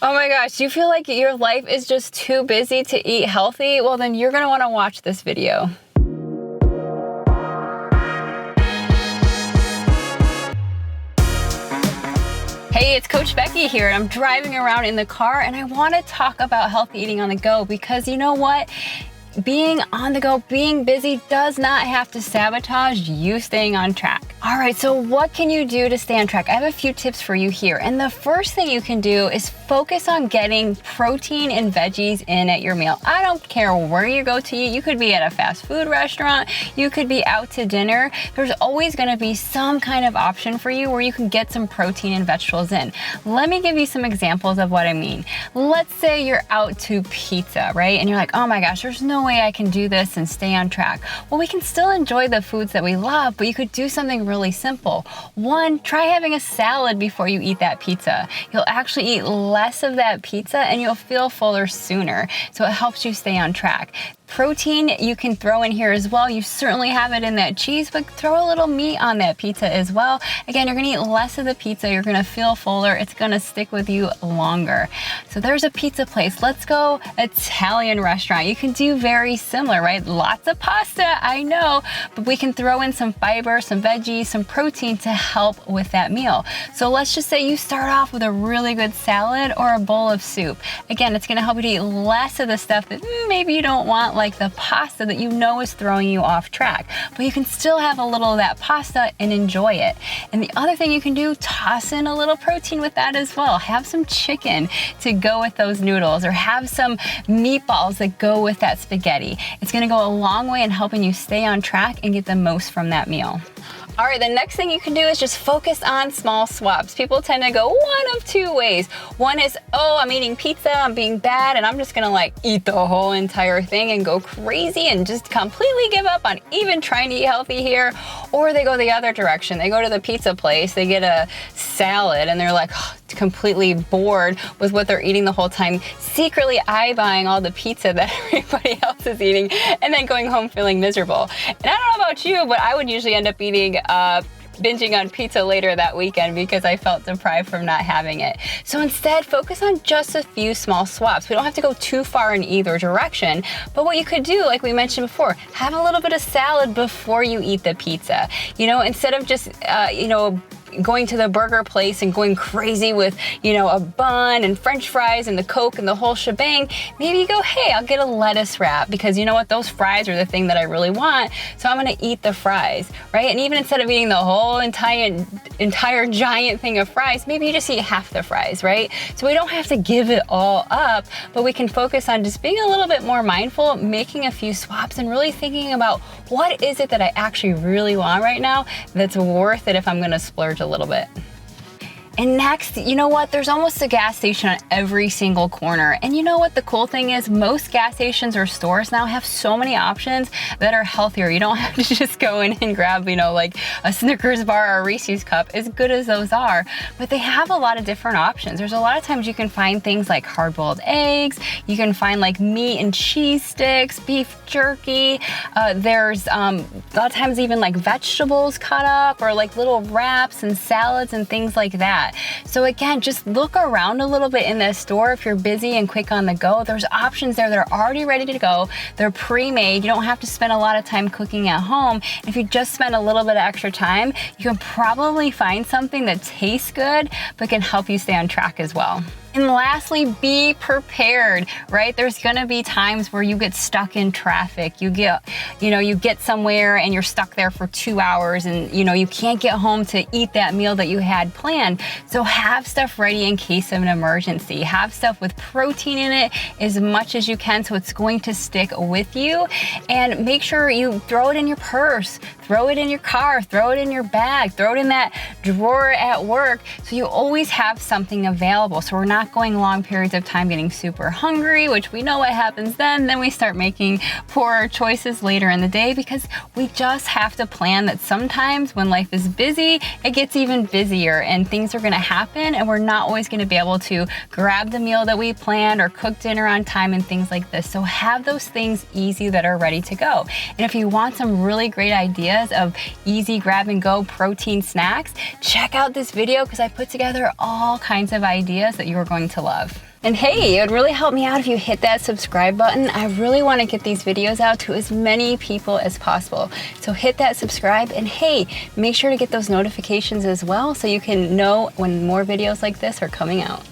Oh my gosh, do you feel like your life is just too busy to eat healthy? Well, then you're gonna wanna watch this video. Hey, it's Coach Becky here, and I'm driving around in the car, and I wanna talk about healthy eating on the go because you know what? Being on the go, being busy does not have to sabotage you staying on track. All right, so what can you do to stay on track? I have a few tips for you here. And the first thing you can do is focus on getting protein and veggies in at your meal. I don't care where you go to eat. You could be at a fast food restaurant. You could be out to dinner. There's always gonna be some kind of option for you where you can get some protein and vegetables in. Let me give you some examples of what I mean. Let's say you're out to pizza, right? And you're like, oh my gosh, there's no way I can do this and stay on track. Well, we can still enjoy the foods that we love, but you could do something really simple. One, try having a salad before you eat that pizza. You'll actually eat less of that pizza and you'll feel fuller sooner. So it helps you stay on track. Protein you can throw in here as well. You certainly have it in that cheese, but throw a little meat on that pizza as well. Again, you're gonna eat less of the pizza. You're gonna feel fuller. It's gonna stick with you longer. So there's a pizza place. Let's go Italian restaurant. You can do very similar, right? Lots of pasta, I know, but we can throw in some fiber, some veggies, some protein to help with that meal. So let's just say you start off with a really good salad or a bowl of soup. Again, it's gonna help you to eat less of the stuff that maybe you don't want, like the pasta that you know is throwing you off track, but you can still have a little of that pasta and enjoy it. And the other thing you can do, toss in a little protein with that as well. Have some chicken to go with those noodles, or have some meatballs that go with that spaghetti. It's gonna go a long way in helping you stay on track and get the most from that meal. All right, the next thing you can do is just focus on small swaps. People tend to go one of two ways. One is, oh, I'm eating pizza, I'm being bad, and I'm just gonna like eat the whole entire thing and go crazy and just completely give up on even trying to eat healthy here. Or they go the other direction. They go to the pizza place, they get a salad, and they're like, oh, completely bored with what they're eating the whole time, secretly eyeballing all the pizza that everybody else is eating, and then going home feeling miserable. And I don't know about you, but I would usually end up eating binging on pizza later that weekend because I felt deprived from not having it. So instead, focus on just a few small swaps. We don't have to go too far in either direction, but what you could do, like we mentioned before, have a little bit of salad before you eat the pizza. You know, instead of just, going to the burger place and going crazy with, a bun and French fries and the Coke and the whole shebang, maybe you go, hey, I'll get a lettuce wrap because you know what, those fries are the thing that I really want, so I'm gonna eat the fries, right? And even instead of eating the whole entire giant thing of fries, maybe you just eat half the fries, right? So we don't have to give it all up, but we can focus on just being a little bit more mindful, making a few swaps, and really thinking about what is it that I actually really want right now that's worth it if I'm gonna splurge a little bit. And next, you know what? There's almost a gas station on every single corner. And you know what the cool thing is? Most gas stations or stores now have so many options that are healthier. You don't have to just go in and grab, like a Snickers bar or a Reese's cup, as good as those are. But they have a lot of different options. There's a lot of times you can find things like hard-boiled eggs. You can find like meat and cheese sticks, beef jerky. There's a lot of times even like vegetables cut up, or like little wraps and salads and things like that. So again, just look around a little bit in the store. If you're busy and quick on the go, there's options there that are already ready to go. They're pre-made. You don't have to spend a lot of time cooking at home. If you just spend a little bit of extra time, you can probably find something that tastes good, but can help you stay on track as well. And lastly, be prepared, right? There's gonna be times where you get stuck in traffic. You get somewhere and you're stuck there for 2 hours and you can't get home to eat that meal that you had planned. So have stuff ready in case of an emergency. Have stuff with protein in it as much as you can so it's going to stick with you. And make sure you throw it in your purse, throw it in your car, throw it in your bag, throw it in that drawer at work so you always have something available. So we're not going long periods of time getting super hungry, which we know what happens then. Then we start making poorer choices later in the day because we just have to plan that sometimes when life is busy, it gets even busier and things are gonna happen and we're not always gonna be able to grab the meal that we planned or cook dinner on time and things like this. So have those things easy that are ready to go. And if you want some really great ideas of easy grab and go protein snacks, check out this video because I put together all kinds of ideas that you're going to love. And hey, it would really help me out if you hit that subscribe button. I really want to get these videos out to as many people as possible. So hit that subscribe, and hey, make sure to get those notifications as well so you can know when more videos like this are coming out.